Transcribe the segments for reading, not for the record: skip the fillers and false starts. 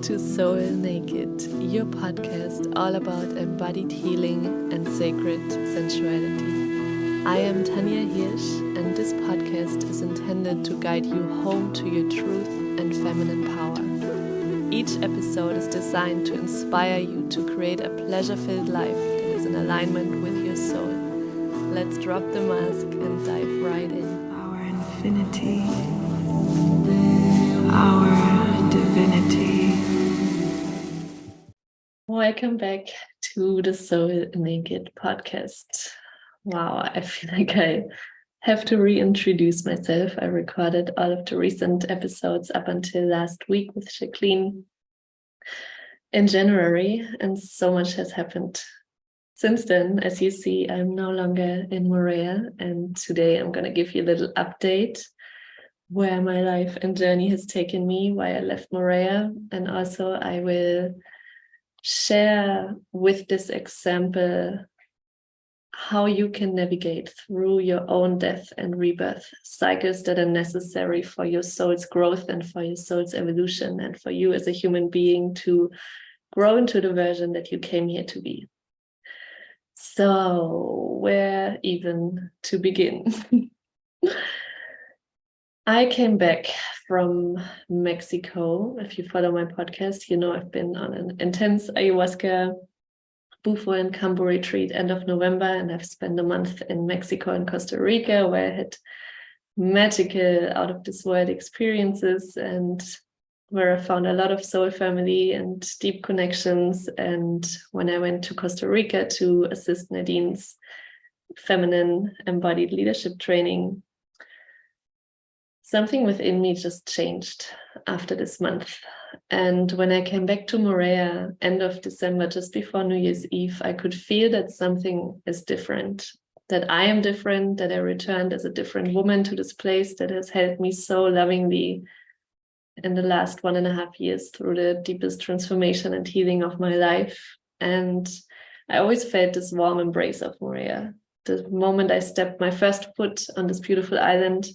to Soul Naked, your podcast all about embodied healing and sacred sensuality. I am Tanya Hirsch, and this podcast is intended to guide you home to your truth and feminine power. Each episode is designed to inspire you to create a pleasure-filled life that is in alignment with your soul. Let's drop the mask and dive right in. Our infinity, our divinity. Welcome back to the Soul Naked podcast. Wow, I feel like I have to reintroduce myself. I recorded all of the recent episodes up until last week with Jacqueline in January, and so much has happened since then. As you see, I'm no longer in Morea, and today I'm going to give you a little update where my life and journey has taken me, why I left Morea, and also I will share with this example how you can navigate through your own death and rebirth cycles that are necessary for your soul's growth and for your soul's evolution and for you as a human being to grow into the version that you came here to be. So, where even to begin? I came back from Mexico. If you follow my podcast, you know I've been on an intense ayahuasca, bufo and cambo retreat end of November, and I've spent a month in Mexico and Costa Rica where I had magical, out of this world experiences and where I found a lot of soul family and deep connections. And when I went to Costa Rica to assist Nadine's feminine embodied leadership training, something within me just changed after this month. And when I came back to Morea, end of December, just before New Year's Eve, I could feel that something is different, that I am different, that I returned as a different woman to this place that has held me so lovingly in the last 1.5 years through the deepest transformation and healing of my life. And I always felt this warm embrace of Morea. The moment I stepped my first foot on this beautiful island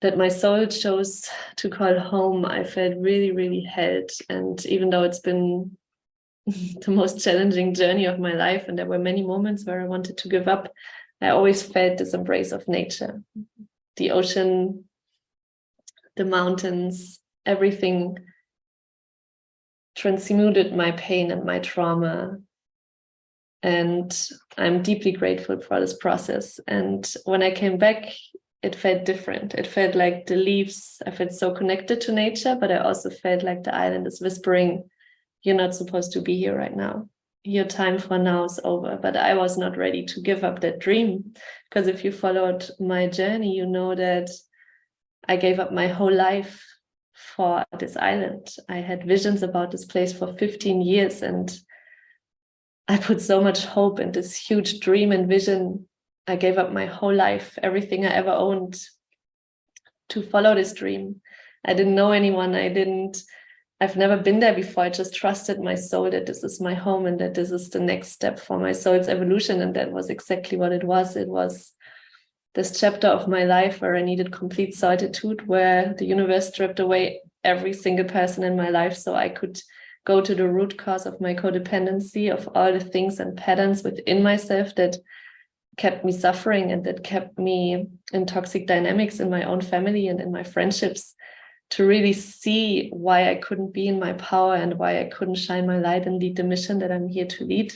that my soul chose to call home, I felt really, really held. And even though it's been the most challenging journey of my life, and there were many moments where I wanted to give up, I always felt this embrace of nature. The ocean, the mountains, everything transmuted my pain and my trauma. And I'm deeply grateful for this process. And when I came back, it felt different. It felt like the leaves, I felt so connected to nature, but I also felt like the island is whispering, you're not supposed to be here right now. Your time for now is over. But I was not ready to give up that dream, because if you followed my journey, you know that I gave up my whole life for this island. I had visions about this place for 15 years, and I put so much hope in this huge dream and vision. I gave up my whole life, everything I ever owned, to follow this dream. I didn't know anyone. I've never been there before. I just trusted my soul that this is my home and that this is the next step for my soul's evolution. And that was exactly what it was. It was this chapter of my life where I needed complete solitude, where the universe stripped away every single person in my life so I could go to the root cause of my codependency, of all the things and patterns within myself that kept me suffering and that kept me in toxic dynamics in my own family and in my friendships, to really see why I couldn't be in my power and why I couldn't shine my light and lead the mission that I'm here to lead.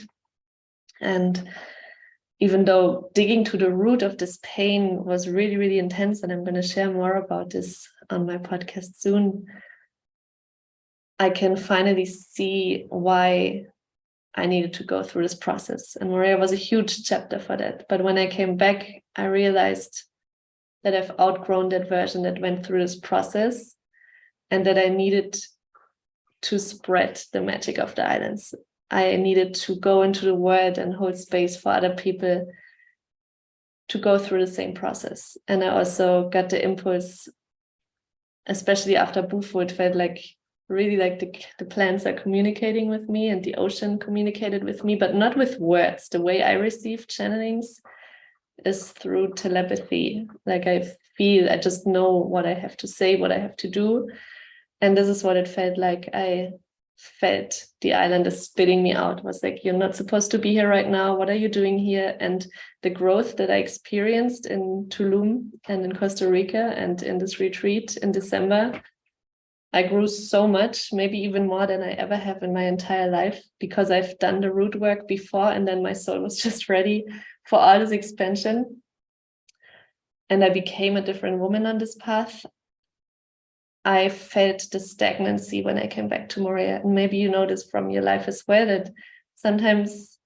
And even though digging to the root of this pain was really, really intense, and I'm going to share more about this on my podcast soon, I can finally see why I needed to go through this process. And Morea was a huge chapter for that. But when I came back, I realized that I've outgrown that version that went through this process, and that I needed to spread the magic of the islands. I needed to go into the world and hold space for other people to go through the same process. And I also got the impulse, especially after Bufo, it felt like really like the plants are communicating with me and the ocean communicated with me, but not with words. The way I receive channelings is through telepathy. Like I just know what I have to say, what I have to do. And this is what it felt like. I felt the island is spitting me out. It was like, you're not supposed to be here right now. What are you doing here? And the growth that I experienced in Tulum and in Costa Rica and in this retreat in December, I grew so much, maybe even more than I ever have in my entire life, because I've done the root work before, and then my soul was just ready for all this expansion. And I became a different woman on this path. I felt the stagnancy when I came back to Morea. And maybe you know this from your life as well, that sometimes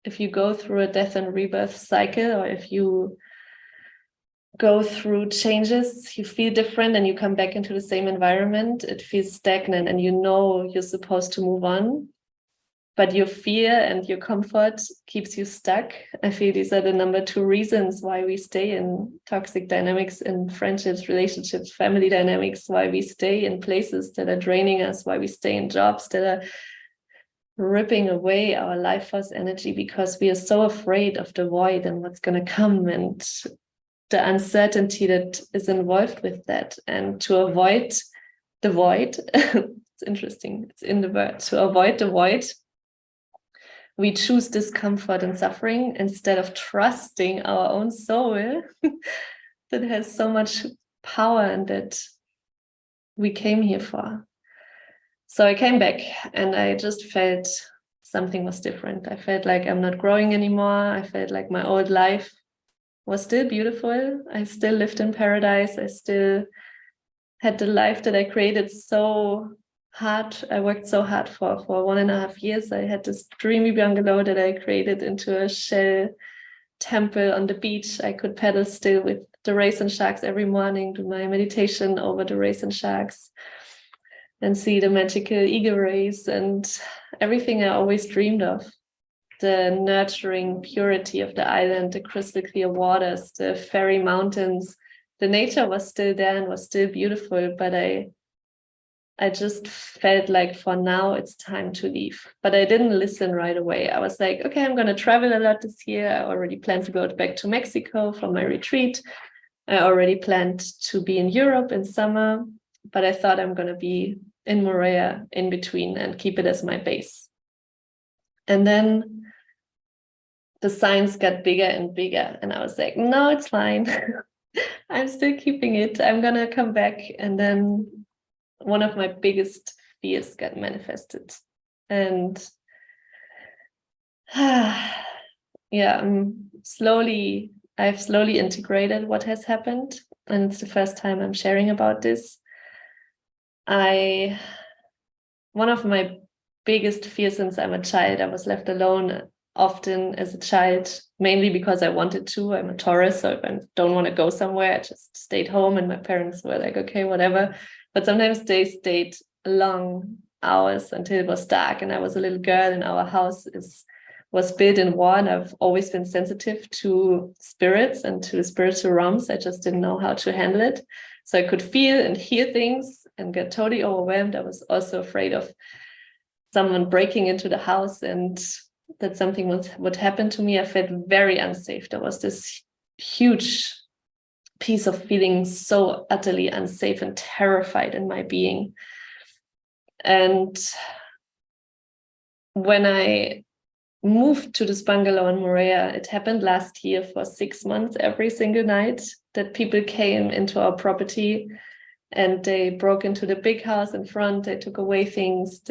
if you go through a death and rebirth cycle, or if you go through changes, you feel different and you come back into the same environment, it feels stagnant, and you know you're supposed to move on, but your fear and your comfort keeps you stuck. I feel these are the number 2 reasons why we stay in toxic dynamics, in friendships, relationships, family dynamics, why we stay in places that are draining us, why we stay in jobs that are ripping away our life force energy, because we are so afraid of the void and what's going to come, and the uncertainty that is involved with that. And to avoid the void, it's interesting, it's in the word, to avoid the void, we choose discomfort and suffering instead of trusting our own soul that has so much power and that we came here for. So I came back and I just felt something was different. I felt like I'm not growing anymore. I felt like my old life was still beautiful. I still lived in paradise. I still had the life that I created so hard. I worked so hard for 1.5 years. I had this dreamy bungalow that I created into a shell temple on the beach. I could paddle still with the raisin sharks every morning, do my meditation over the raisin sharks, and see the magical eagle rays and everything I always dreamed of. The nurturing purity of the island, the crystal clear waters, the fairy mountains. The nature was still there and was still beautiful, but I just felt like for now it's time to leave. But I didn't listen right away. I was like, okay, I'm going to travel a lot this year. I already planned to go back to Mexico for my retreat. I already planned to be in Europe in summer, but I thought I'm going to be in Morea in between and keep it as my base. And then the signs got bigger and bigger, and I was like, no, it's fine. I'm still keeping it. I'm going to come back. And then one of my biggest fears got manifested. And yeah, I've slowly integrated what has happened. And it's the first time I'm sharing about this. One of my biggest fears since I'm a child, I was left alone often as a child, mainly because I wanted to. I'm a Taurus, so if I don't want to go somewhere, I just stayed home, and my parents were like, okay, whatever. But sometimes they stayed long hours until it was dark, and I was a little girl, and our house was built in war, and I've always been sensitive to spirits and to spiritual realms. I just didn't know how to handle it. So I could feel and hear things and get totally overwhelmed. I was also afraid of someone breaking into the house and that something would happen to me. I felt very unsafe. There was this huge piece of feeling so utterly unsafe and terrified in my being. And when I moved to this bungalow in Morea, it happened last year for 6 months, every single night that people came into our property and they broke into the big house in front. They took away things.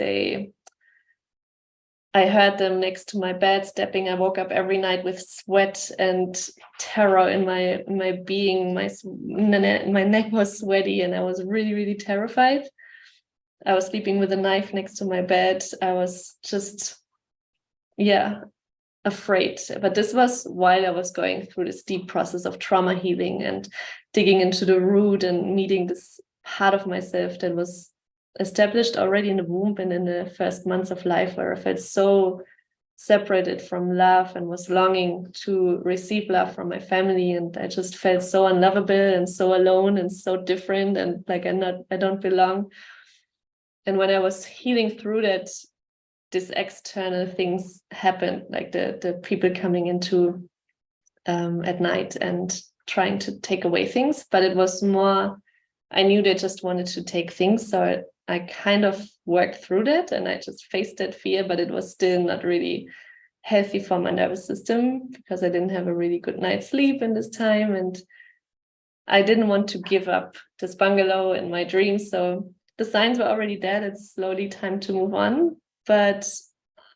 I heard them next to my bed stepping. I woke up every night with sweat and terror in my being. My neck was sweaty and I was really, really terrified. I was sleeping with a knife next to my bed. I was just, afraid. But this was while I was going through this deep process of trauma healing and digging into the root and meeting this part of myself that was established already in the womb and in the first months of life, where I felt so separated from love and was longing to receive love from my family. And I just felt so unlovable and so alone and so different and like I don't belong. And when I was healing through that, these external things happened, like the people coming into at night and trying to take away things. But it was more, I knew they just wanted to take things. So I kind of worked through that and I just faced that fear, but it was still not really healthy for my nervous system because I didn't have a really good night's sleep in this time. And I didn't want to give up this bungalow and my dreams. So the signs were already there. It's slowly time to move on, but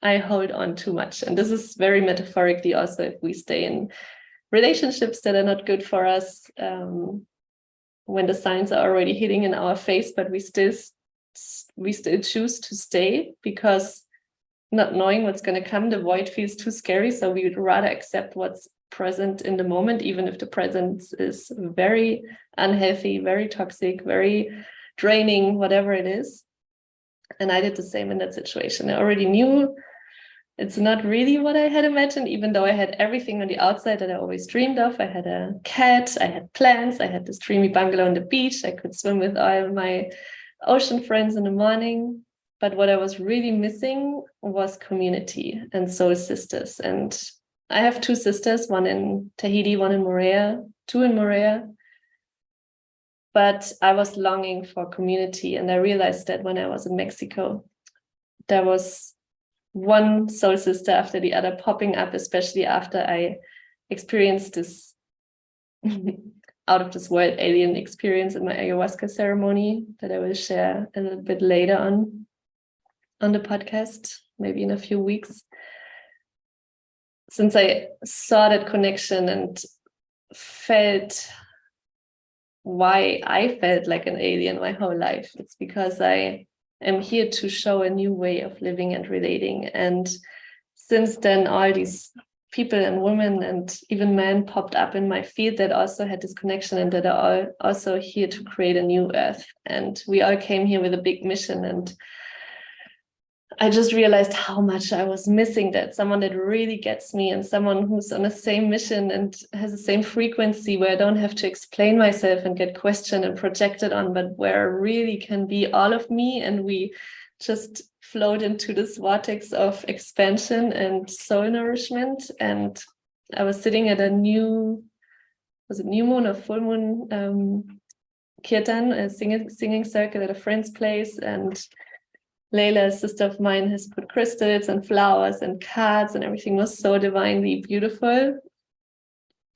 I hold on too much. And this is very metaphorically also if we stay in relationships that are not good for us, when the signs are already hitting in our face, but we still choose to stay because not knowing what's going to come, the void feels too scary. So we would rather accept what's present in the moment, even if the presence is very unhealthy, very toxic, very draining, whatever it is. And I did the same in that situation. I already knew it's not really what I had imagined, even though I had everything on the outside that I always dreamed of. I had a cat, I had plants, I had this dreamy bungalow on the beach. I could swim with all my ocean friends in the morning. But what I was really missing was community and soul sisters. And I have 2 sisters, one in Tahiti, one in Moorea, 2 in Moorea. But I was longing for community. And I realized that when I was in Mexico, there was one soul sister after the other popping up, especially after I experienced this out of this world alien experience in my ayahuasca ceremony that I will share a little bit later on the podcast, maybe in a few weeks. Since I saw that connection and felt why I felt like an alien my whole life, it's because I am here to show a new way of living and relating. And since then, all these people and women and even men popped up in my field that also had this connection and that are all also here to create a new earth. And we all came here with a big mission. And I just realized how much I was missing that, someone that really gets me and someone who's on the same mission and has the same frequency where I don't have to explain myself and get questioned and projected on, but where I really can be all of me and we just float into this vortex of expansion and soul nourishment. And I was sitting at a new moon or full moon kirtan, a singing circle at a friend's place, and Layla, a sister of mine, has put crystals and flowers and cards and everything was so divinely beautiful.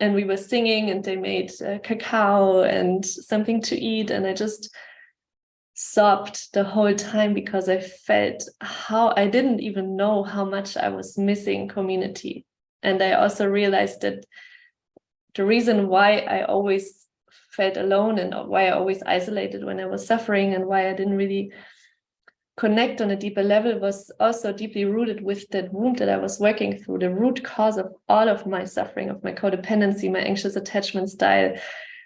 And we were singing and they made cacao and something to eat. And I just sobbed the whole time because I felt how I didn't even know how much I was missing community. And I also realized that the reason why I always felt alone and why I always isolated when I was suffering and why I didn't really connect on a deeper level was also deeply rooted with that wound that I was working through, the root cause of all of my suffering, of my codependency, my anxious attachment style,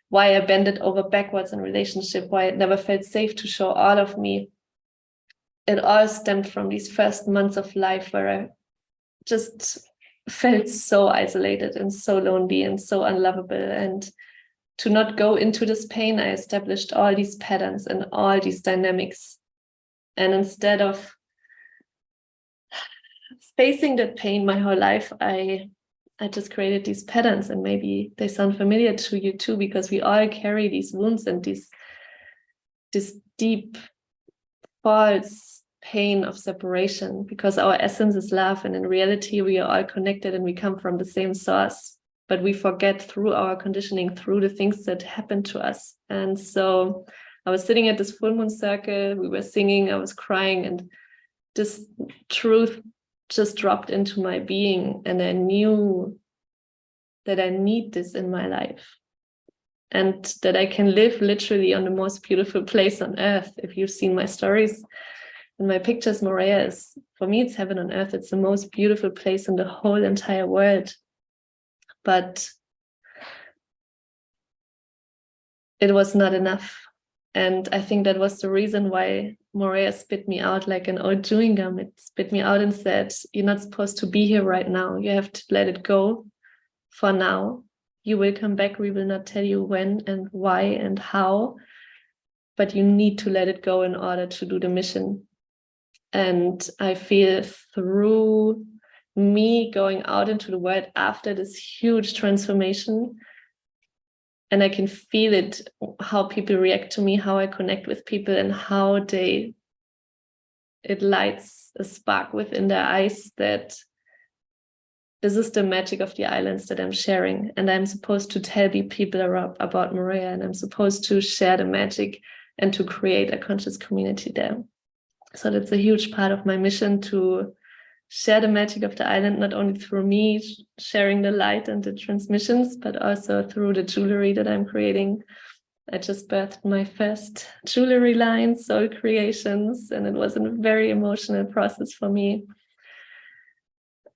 why I bended over backwards in relationship, why it never felt safe to show all of me. It all stemmed from these first months of life where I just felt so isolated and so lonely and so unlovable. And to not go into this pain, I established all these patterns and all these dynamics. And instead of facing that pain my whole life, I just created these patterns, and maybe they sound familiar to you too, because we all carry these wounds and this deep false pain of separation, because our essence is love, and in reality we are all connected and we come from the same source, but we forget through our conditioning, through the things that happen to us. And so I was sitting at this full moon circle, we were singing, I was crying, and this truth just dropped into my being. And I knew that I need this in my life and that I can live literally on the most beautiful place on earth. If you've seen my stories and my pictures, Moorea is, for me, it's heaven on earth. It's the most beautiful place in the whole entire world. But it was not enough. And I think that was the reason why Moorea spit me out like an old chewing gum. It spit me out and said, you're not supposed to be here right now. You have to let it go for now. You will come back. We will not tell you when and why and how, but you need to let it go in order to do the mission. And I feel through me going out into the world after this huge transformation, And I can feel it, how people react to me, how I connect with people, and how it lights a spark within their eyes that this is the magic of the islands that I'm sharing. And I'm supposed to tell people about Moorea, and I'm supposed to share the magic and to create a conscious community there. So that's a huge part of my mission, to share the magic of the island, not only through me sharing the light and the transmissions, but also through the jewelry that I'm creating. I just birthed my first jewelry line, Soul Creations, and it was a very emotional process for me.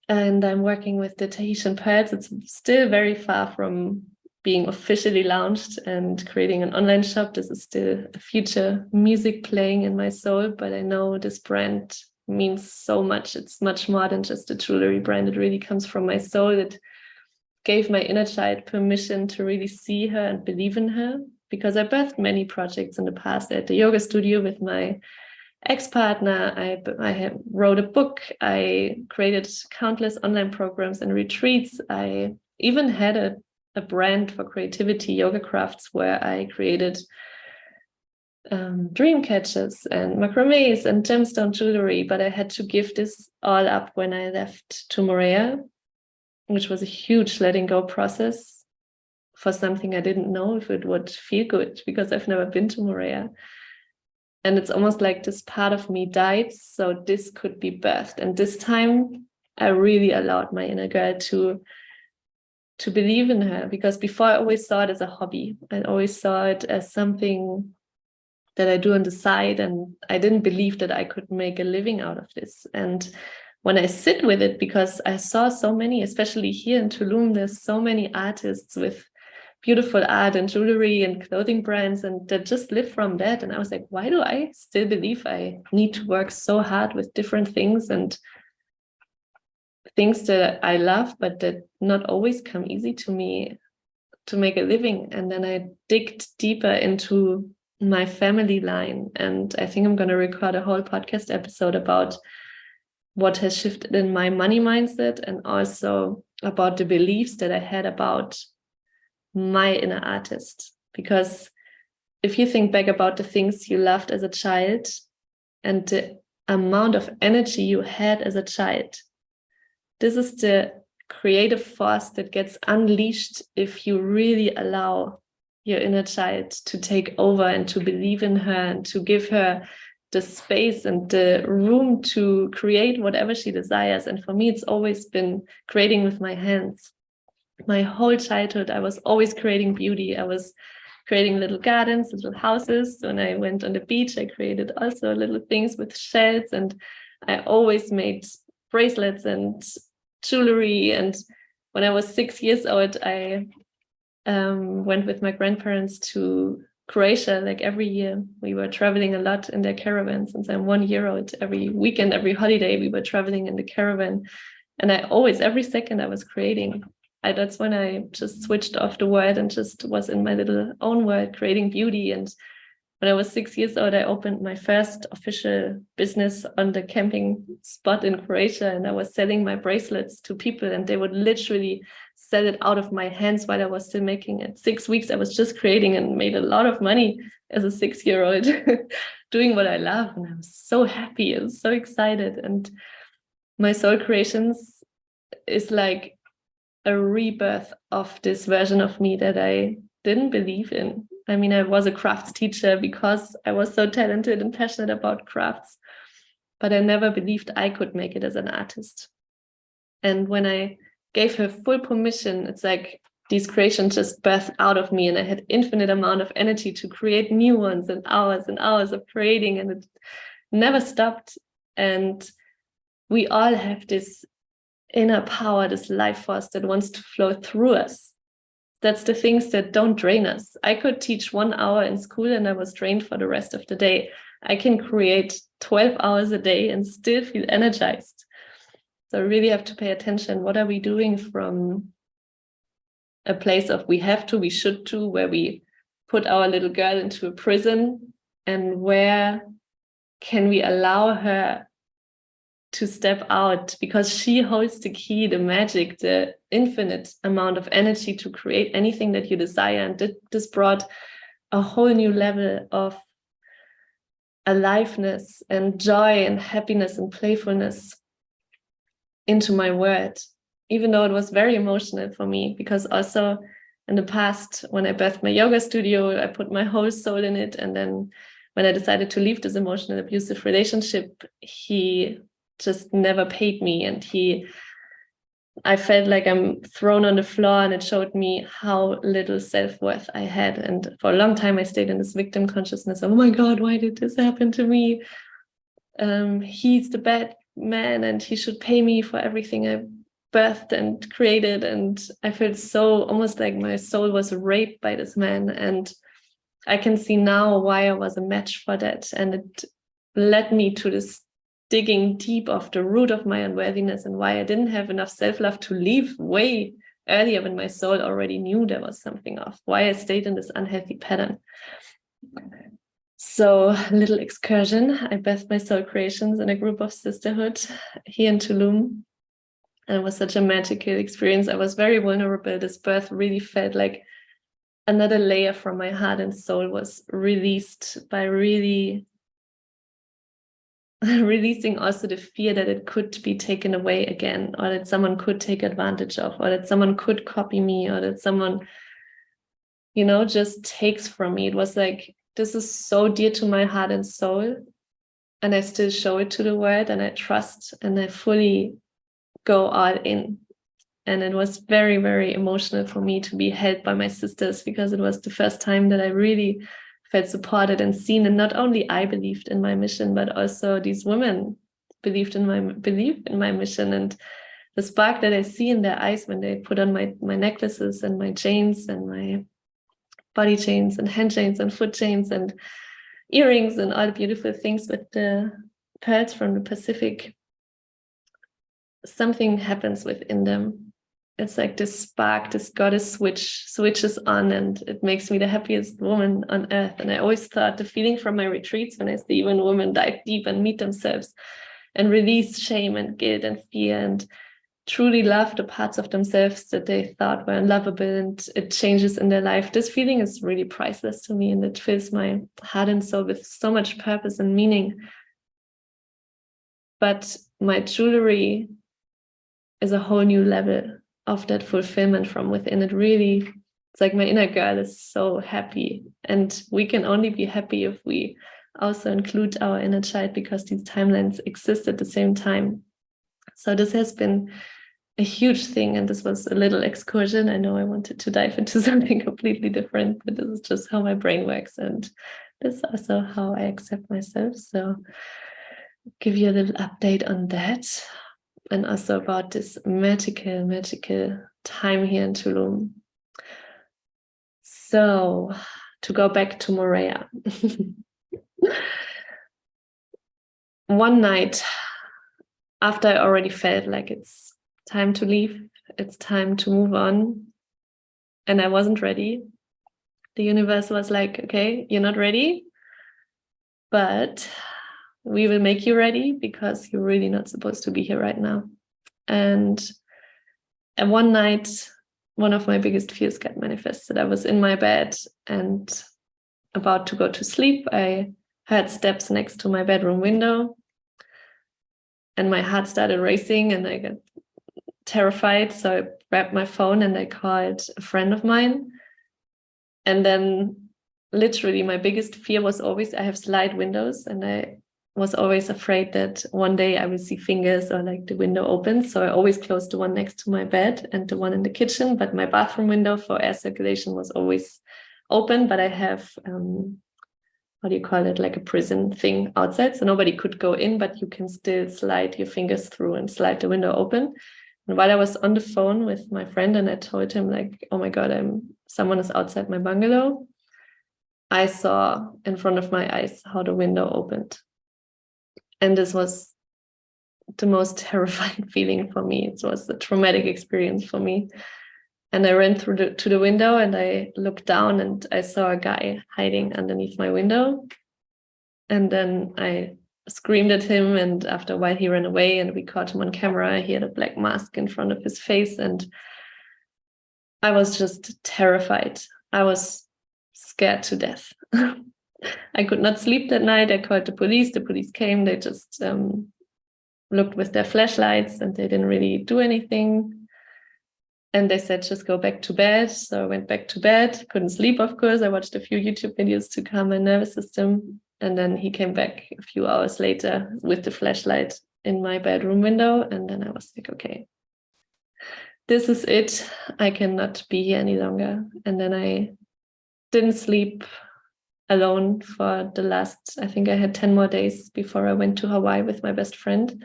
And I'm working with the Tahitian pearls. It's still very far from being officially launched and creating an online shop. This is still a future music playing in my soul, but I know this brand means so much. It's much more than just a jewelry brand. It really comes from my soul. It gave my inner child permission to really see her and believe in her, because I birthed many projects in the past at the yoga studio with my ex-partner. I wrote a book. I created countless online programs and retreats. I even had a brand for creativity, Yoga Crafts, where I created dream catchers and macrames and gemstone jewelry. But I had to give this all up when I left to Moorea, which was a huge letting go process for something I didn't know if it would feel good, because I've never been to Moorea. And it's almost like this part of me died, so this could be birthed. And this time I really allowed my inner girl to believe in her, because before I always saw it as a hobby. I always saw it as something that I do on the side, and I didn't believe that I could make a living out of this. And when I sit with it, because I saw so many, especially here in Tulum, there's so many artists with beautiful art and jewelry and clothing brands, and that just live from that. And I was like, why do I still believe I need to work so hard with different things and things that I love, but that not always come easy to me to make a living? And then I digged deeper into my family line, and I think I'm going to record a whole podcast episode about what has shifted in my money mindset, and also about the beliefs that I had about my inner artist. Because if you think back about the things you loved as a child and the amount of energy you had as a child, this is the creative force that gets unleashed if you really allow your inner child to take over and to believe in her and to give her the space and the room to create whatever she desires. And for me, it's always been creating with my hands. My whole childhood, I was always creating beauty. I was creating little gardens, little houses. When I went on the beach, I created also little things with shells, and I always made bracelets and jewelry. And when I was 6 years old, I went with my grandparents to Croatia. Like every year, we were traveling a lot in their caravan. Since I'm 1 year old, every weekend, every holiday, we were traveling in the caravan. And I always, every second I was creating. That's when I just switched off the world and just was in my little own world, creating beauty. And when I was 6 years old, I opened my first official business on the camping spot in Croatia, and I was selling my bracelets to people, and they would literally sell it out of my hands while I was still making it. 6 weeks, I was just creating and made a lot of money as a 6-year-old doing what I love. And I was so happy. I was so excited. And my Soul Creations is like a rebirth of this version of me that I didn't believe in. I mean, I was a crafts teacher because I was so talented and passionate about crafts, but I never believed I could make it as an artist. And when I gave her full permission, it's like these creations just birthed out of me, and I had infinite amount of energy to create new ones, and hours of creating, and it never stopped. And we all have this inner power, this life force that wants to flow through us. That's the things that don't drain us. I could teach 1 hour in school and I was drained for the rest of the day. I can create 12 hours a day and still feel energized. So I really have to pay attention. What are we doing from a place of we have to, we should to, where we put our little girl into a prison, and where can we allow her to step out, because she holds the key, the magic, the infinite amount of energy to create anything that you desire. And this brought a whole new level of aliveness and joy and happiness and playfulness into my world, even though it was very emotional for me, because also in the past, when I birthed my yoga studio, I put my whole soul in it. And then when I decided to leave this emotional abusive relationship, he just never paid me. And I felt like I'm thrown on the floor, and it showed me how little self-worth I had. And for a long time, I stayed in this victim consciousness of, oh my God, why did this happen to me? He's the bad man and he should pay me for everything I birthed and created. And I felt so almost like my soul was raped by this man. And I can see now why I was a match for that. And it led me to this digging deep of the root of my unworthiness, and why I didn't have enough self-love to leave way earlier when my soul already knew there was something off, why I stayed in this unhealthy pattern. So, little excursion. I birthed my soul creations in a group of sisterhood here in Tulum. And it was such a magical experience. I was very vulnerable. This birth really felt like another layer from my heart and soul was released by really releasing also the fear that it could be taken away again, or that someone could take advantage of, or that someone could copy me, or that someone, just takes from me. It was like, this is so dear to my heart and soul, and I still show it to the world, and I trust, and I fully go all in. And it was very, very emotional for me to be held by my sisters, because it was the first time that I really felt supported and seen. And not only I believed in my mission, but also these women believed in my mission. And the spark that I see in their eyes when they put on my necklaces and my chains and my body chains and hand chains and foot chains and earrings and all the beautiful things with the pearls from the Pacific, something happens within them. It's like this spark, this goddess switches on, and it makes me the happiest woman on earth. And I always thought the feeling from my retreats, when I see when women dive deep and meet themselves and release shame and guilt and fear and truly love the parts of themselves that they thought were unlovable, and it changes in their life. This feeling is really priceless to me, and it fills my heart and soul with so much purpose and meaning. But my jewelry is a whole new level of that fulfillment from within. It really, it's like my inner girl is so happy, and we can only be happy if we also include our inner child, because these timelines exist at the same time. So this has been a huge thing, and this was a little excursion. I know I wanted to dive into something completely different, but this is just how my brain works, and this is also how I accept myself. So I'll give you a little update on that, and also about this magical time here in Tulum. So, to go back to Morea. One night, after I already felt like it's time to leave, it's time to move on, and I wasn't ready. The universe was like, okay, you're not ready, but we will make you ready, because you're really not supposed to be here right now. And one night, one of my biggest fears got manifested. I was in my bed and about to go to sleep. I heard steps next to my bedroom window, and my heart started racing, and I got terrified. So I grabbed my phone and I called a friend of mine. And then literally my biggest fear was always, I have slide windows, and I was always afraid that one day I will see fingers or like the window opens. So I always closed the one next to my bed and the one in the kitchen, but my bathroom window for air circulation was always open. But I have, what do you call it, like a prison thing outside. So nobody could go in, but you can still slide your fingers through and slide the window open. And while I was on the phone with my friend and I told him like, oh my God, someone is outside my bungalow, I saw in front of my eyes how the window opened. And this was the most terrifying feeling for me. It was a traumatic experience for me. And I ran to the window, and I looked down, and I saw a guy hiding underneath my window. And then I screamed at him, and after a while he ran away, and we caught him on camera. He had a black mask in front of his face, and I was just terrified. I was scared to death. I could not sleep that night. I called the police. The police came. They just looked with their flashlights, and they didn't really do anything. And they said, just go back to bed. So I went back to bed. Couldn't sleep, of course. I watched a few YouTube videos to calm my nervous system. And then he came back a few hours later with the flashlight in my bedroom window. And then I was like, okay, this is it. I cannot be here any longer. And then I didn't sleep alone for the last, I think I had 10 more days before I went to Hawaii with my best friend.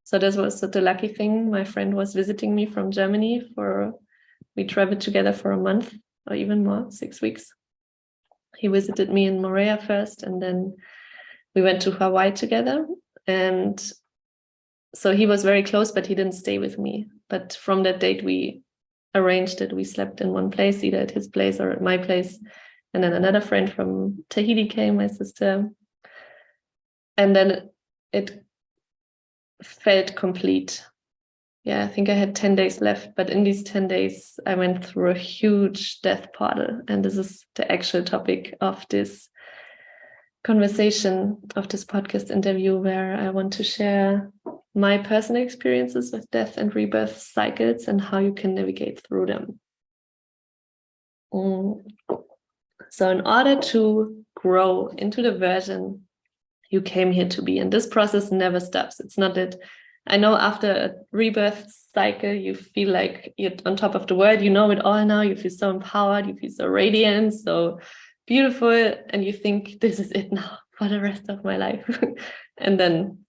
So this was the lucky thing. My friend was visiting me from Germany we traveled together for a month or even more, 6 weeks. He visited me in Moorea first, and then we went to Hawaii together. And so he was very close, but he didn't stay with me. But from that date, we arranged that we slept in one place, either at his place or at my place. And then another friend from Tahiti came, my sister. And then it felt complete. Yeah, I think I had 10 days left, but in these 10 days, I went through a huge death portal. And this is the actual topic of this conversation, of this podcast interview, where I want to share my personal experiences with death and rebirth cycles and how you can navigate through them. So in order to grow into the version you came here to be, and this process never stops. It's not that, I know after a rebirth cycle, you feel like you're on top of the world, you know it all now, you feel so empowered, you feel so radiant, so beautiful, and you think this is it now for the rest of my life. And then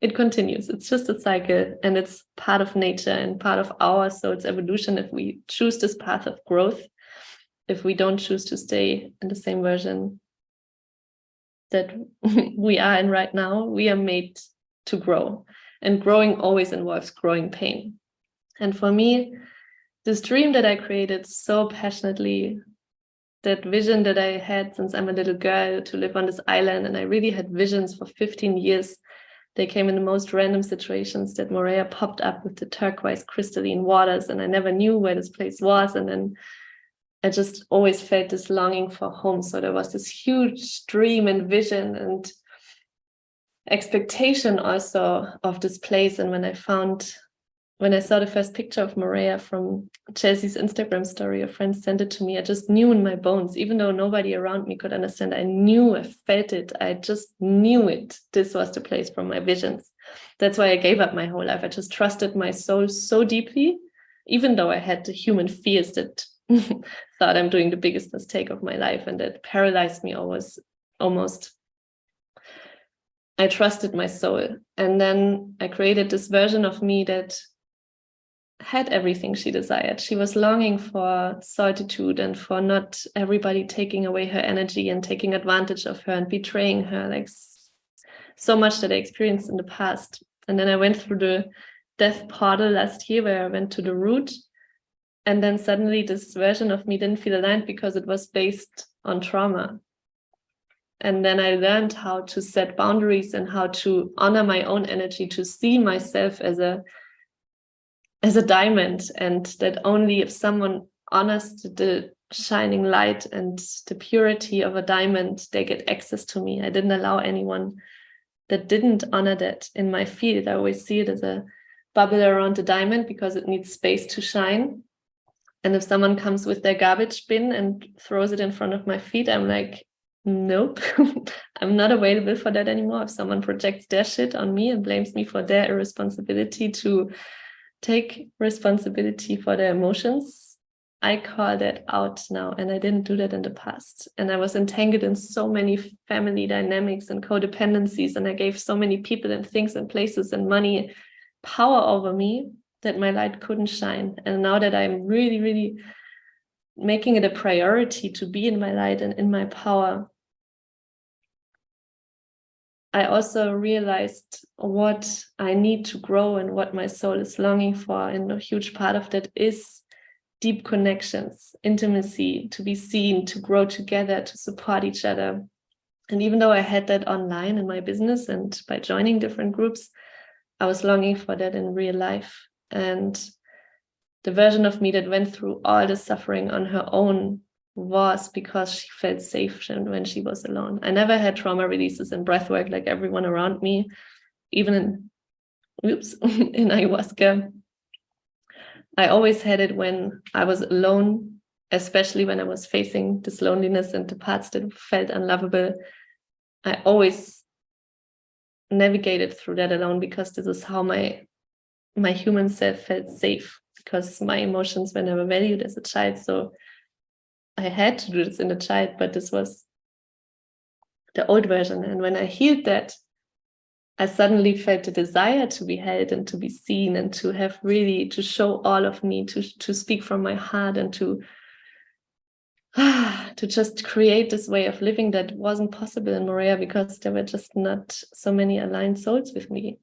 it continues. It's just a cycle, and it's part of nature and part of our soul's evolution if we choose this path of growth. If we don't choose to stay in the same version that we are in right now, we are made to grow. And growing always involves growing pain. And for me, this dream that I created so passionately, that vision that I had since I'm a little girl to live on this island, and I really had visions for 15 years. They came in the most random situations, that Moorea popped up with the turquoise crystalline waters, and I never knew where this place was. And then I just always felt this longing for home. So there was this huge dream and vision and expectation also of this place. And when I saw the first picture of Moorea from Chelsea's Instagram story, a friend sent it to me, I just knew in my bones, even though nobody around me could understand, I knew, I felt it, I just knew it. This was the place from my visions. That's why I gave up my whole life. I just trusted my soul so deeply, even though I had the human fears that thought I'm doing the biggest mistake of my life, and that paralyzed me almost. I trusted my soul. And then I created this version of me that had everything she desired. She was longing for solitude and for not everybody taking away her energy and taking advantage of her and betraying her, like so much that I experienced in the past. And then I went through the death portal last year, where I went to the root. And then suddenly this version of me didn't feel aligned because it was based on trauma. And then I learned how to set boundaries and how to honor my own energy, to see myself as a diamond, and that only if someone honors the shining light and the purity of a diamond, they get access to me. I didn't allow anyone that didn't honor that in my field. I always see it as a bubble around the diamond because it needs space to shine. And if someone comes with their garbage bin and throws it in front of my feet, I'm like, nope, I'm not available for that anymore. If someone projects their shit on me and blames me for their irresponsibility to take responsibility for their emotions, I call that out now. And I didn't do that in the past. And I was entangled in so many family dynamics and codependencies. And I gave so many people and things and places and money power over me that my light couldn't shine. And now that I'm really, really making it a priority to be in my light and in my power, I also realized what I need to grow and what my soul is longing for. And a huge part of that is deep connections, intimacy, to be seen, to grow together, to support each other. And even though I had that online in my business and by joining different groups, I was longing for that in real life. And the version of me that went through all the suffering on her own was because she felt safe when she was alone. I never had trauma releases in breathwork like everyone around me, even in in ayahuasca. I always had it when I was alone, especially when I was facing this loneliness and the parts that felt unlovable. I always navigated through that alone, because this is how my human self felt safe, because my emotions were never valued as a child. So I had to do this in a child, but this was the old version. And when I healed that, I suddenly felt the desire to be held and to be seen and to have really to show all of me, to speak from my heart, and to just create this way of living that wasn't possible in Morea, because there were just not so many aligned souls with me.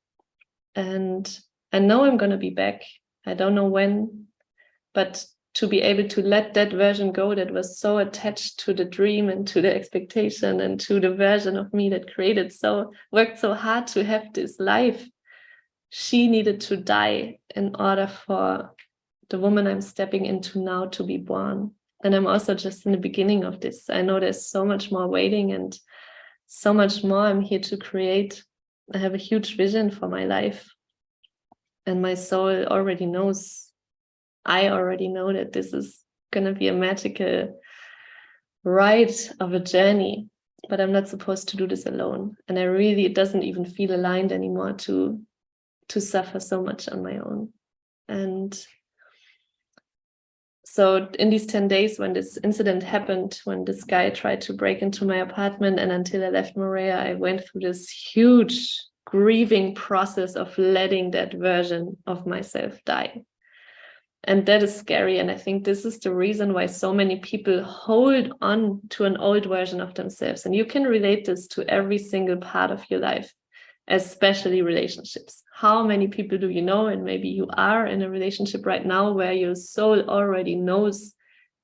And I know I'm going to be back. I don't know when, but to be able to let that version go that was so attached to the dream and to the expectation and to the version of me that worked so hard to have this life, she needed to die in order for the woman I'm stepping into now to be born. And I'm also just in the beginning of this. I know there's so much more waiting and so much more I'm here to create. I have a huge vision for my life. And my soul already knows. I already know that this is going to be a magical ride of a journey, but I'm not supposed to do this alone. And it doesn't even feel aligned anymore to suffer so much on my own. And so in these 10 days when this incident happened, when this guy tried to break into my apartment, and until I left Morea, I went through this huge grieving process of letting that version of myself die. And that is scary. And I think this is the reason why so many people hold on to an old version of themselves. And you can relate this to every single part of your life, especially relationships. How many people do you know? And maybe you are in a relationship right now where your soul already knows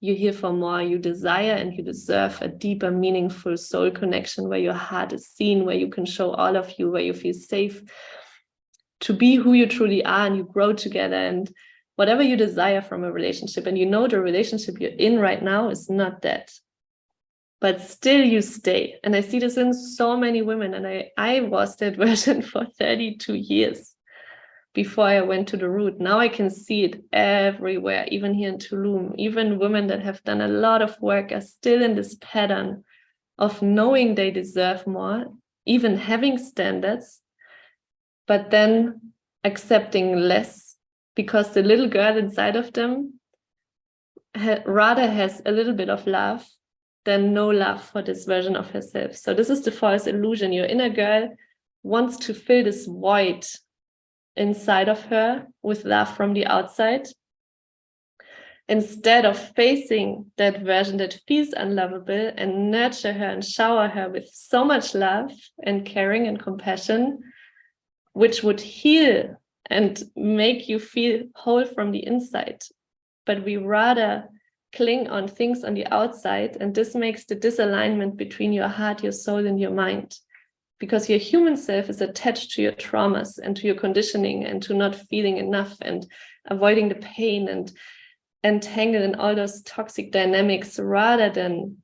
you're here for more, you desire and you deserve a deeper, meaningful soul connection where your heart is seen, where you can show all of you, where you feel safe to be who you truly are, and you grow together. And whatever you desire from a relationship, and you know the relationship you're in right now is not that, but still you stay. And I see this in so many women, and I was that version for 32 years before I went to the root. Now I can see it everywhere, even here in Tulum. Even women that have done a lot of work are still in this pattern of knowing they deserve more, even having standards, but then accepting less, because the little girl inside of them rather has a little bit of love than no love for this version of herself. So this is the false illusion. Your inner girl wants to fill this void inside of her with love from the outside, instead of facing that version that feels unlovable and nurture her and shower her with so much love and caring and compassion, which would heal and make you feel whole from the inside. But we rather cling on things on the outside, and this makes the disalignment between your heart, your soul, and your mind, because your human self is attached to your traumas and to your conditioning and to not feeling enough and avoiding the pain and entangled in all those toxic dynamics, rather than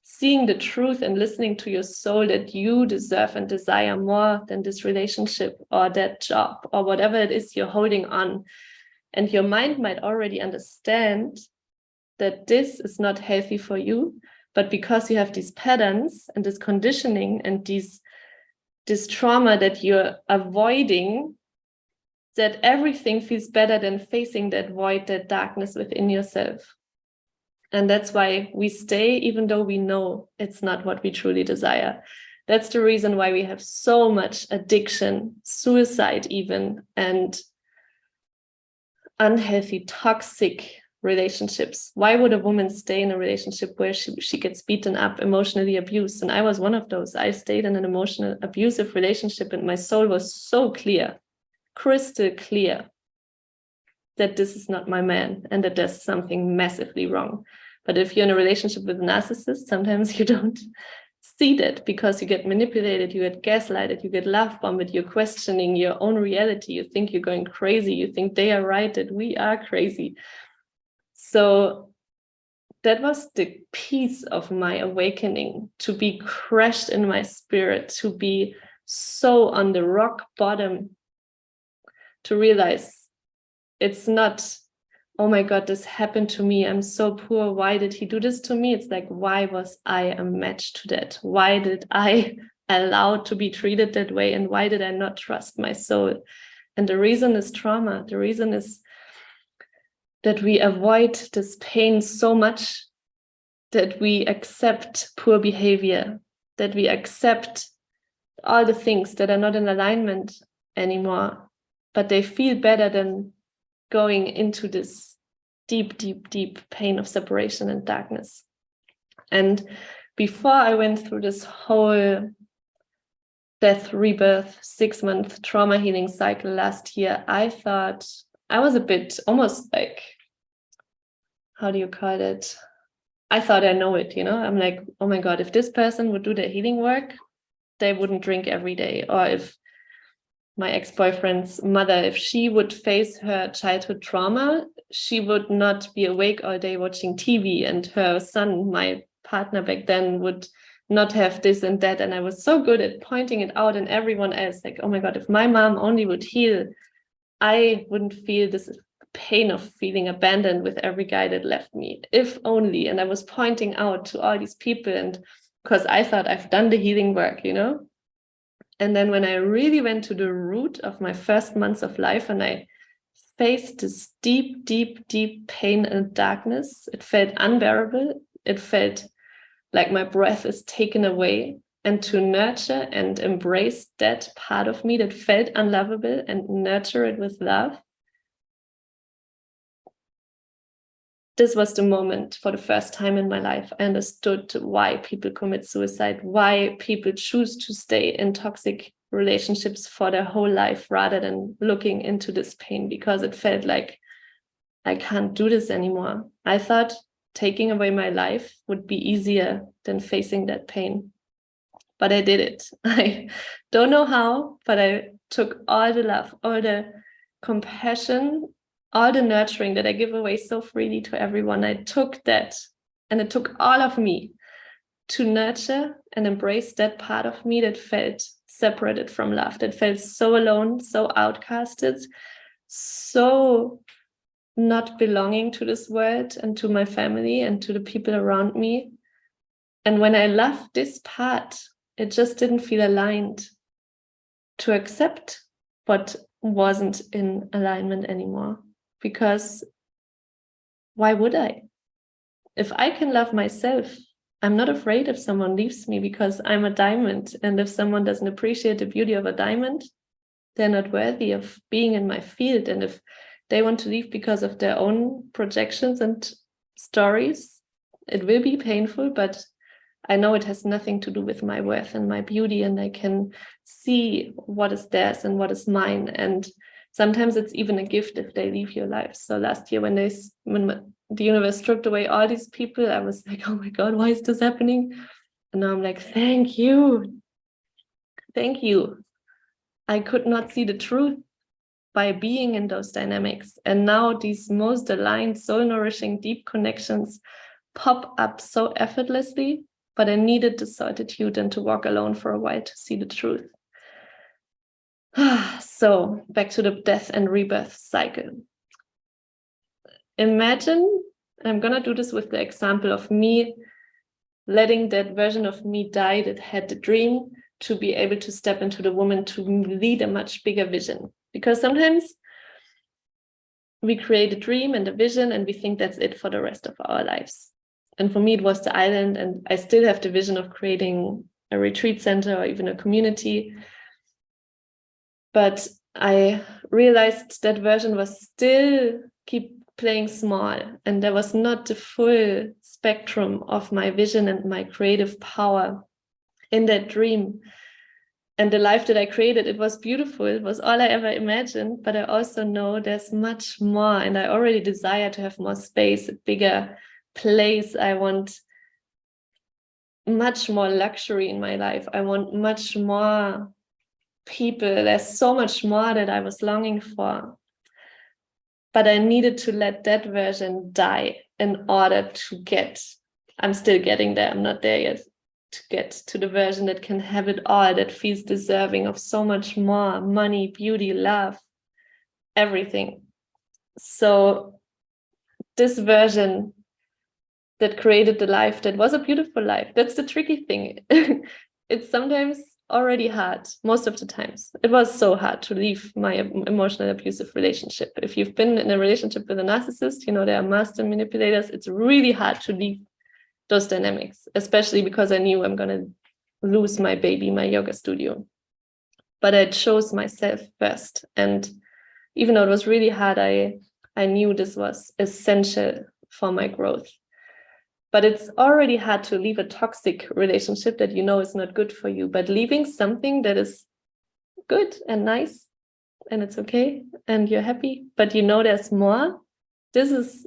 seeing the truth and listening to your soul that you deserve and desire more than this relationship or that job or whatever it is you're holding on. And your mind might already understand that this is not healthy for you, but because you have these patterns and this conditioning and this trauma that you're avoiding, that everything feels better than facing that void, that darkness within yourself. And that's why we stay, even though we know it's not what we truly desire. That's the reason why we have so much addiction, suicide even, and unhealthy, toxic relationships. Why would a woman stay in a relationship where she gets beaten up, emotionally abused? And I was one of those. I stayed in an emotional abusive relationship, and my soul was so clear, crystal clear, that this is not my man and that there's something massively wrong. But if you're in a relationship with a narcissist, sometimes you don't see that, because you get manipulated, you get gaslighted, you get love bombed, you're questioning your own reality, you think you're going crazy, you think they are right, that we are crazy. So that was the piece of my awakening, to be crushed in my spirit, to be so on the rock bottom, to realize it's not, oh my God, this happened to me, I'm so poor, why did he do this to me? It's like, why was I a match to that? Why did I allow to be treated that way? And why did I not trust my soul? And the reason is trauma. The reason is that we avoid this pain so much that we accept poor behavior, that we accept all the things that are not in alignment anymore, but they feel better than going into this deep, deep, deep pain of separation and darkness. And before I went through this whole death, rebirth, 6-month trauma healing cycle last year, I thought I was a bit almost like, how do you call it? I thought I know it, I'm like, oh my God, if this person would do their healing work, they wouldn't drink every day. Or if my ex-boyfriend's mother, if she would face her childhood trauma, she would not be awake all day watching TV, and her son, my partner back then, would not have this and that. And I was so good at pointing it out, and everyone else like, oh my God, if my mom only would heal, I wouldn't feel this pain of feeling abandoned with every guy that left me, if only. And I was pointing out to all these people, and because I thought I've done the healing work, And then when I really went to the root of my first months of life, and I faced this deep, deep, deep pain and darkness, it felt unbearable. It felt like my breath is taken away. And to nurture and embrace that part of me that felt unlovable and nurture it with love, this was the moment for the first time in my life. I understood why people commit suicide, why people choose to stay in toxic relationships for their whole life rather than looking into this pain, because it felt like I can't do this anymore. I thought taking away my life would be easier than facing that pain. But I did it. I don't know how, but I took all the love, all the compassion, all the nurturing that I give away so freely to everyone. I took that, and it took all of me to nurture and embrace that part of me that felt separated from love, that felt so alone, so outcasted, so not belonging to this world and to my family and to the people around me. And when I left this part, it just didn't feel aligned to accept what wasn't in alignment anymore. Because why would I? If I can love myself, I'm not afraid if someone leaves me, because I'm a diamond. And if someone doesn't appreciate the beauty of a diamond, they're not worthy of being in my field. And if they want to leave because of their own projections and stories, it will be painful, but I know it has nothing to do with my worth and my beauty, and I can see what is theirs and what is mine. And sometimes it's even a gift if they leave your life. So last year, when the universe stripped away all these people, I was like, oh my God, why is this happening? And now I'm like, thank you. Thank you. I could not see the truth by being in those dynamics. And now these most aligned, soul-nourishing, deep connections pop up so effortlessly, but I needed the solitude and to walk alone for a while to see the truth. So back to the death and rebirth cycle. Imagine, I'm going to do this with the example of me letting that version of me die that had the dream to be able to step into the woman to lead a much bigger vision. Because sometimes we create a dream and a vision and we think that's it for the rest of our lives. And for me, it was the island, and I still have the vision of creating a retreat center or even a community. But I realized that version was still keep playing small, and there was not the full spectrum of my vision and my creative power in that dream. And the life that I created, it was beautiful. It was all I ever imagined, but I also know there's much more, and I already desire to have more space, a bigger place. I want much more luxury in my life. I want much more people. There's so much more that I was longing for. But I needed to let that version die in order to get, I'm still getting there, I'm not there yet, to get to the version that can have it all, that feels deserving of so much more money, beauty, love, everything. So this version that created the life that was a beautiful life, that's the tricky thing. It's sometimes already hard. Most of the times it was so hard to leave my emotional abusive relationship. If you've been in a relationship with a narcissist, you know, they are master manipulators. It's really hard to leave those dynamics, especially because I knew I'm going to lose my baby, my yoga studio. But I chose myself first. And even though it was really hard, I knew this was essential for my growth. But it's already hard to leave a toxic relationship that you know is not good for you. But leaving something that is good and nice and it's okay and you're happy, but you know there's more, this is,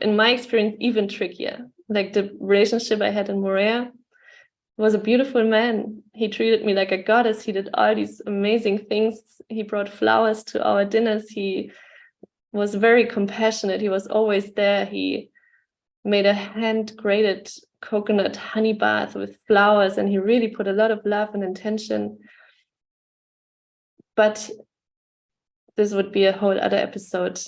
in my experience, even trickier. Like the relationship I had in Morea was a beautiful man. He treated me like a goddess. He did all these amazing things. He brought flowers to our dinners. He was very compassionate. He was always there. He made a hand-grated coconut honey bath with flowers, and he really put a lot of love and intention. But this would be a whole other episode,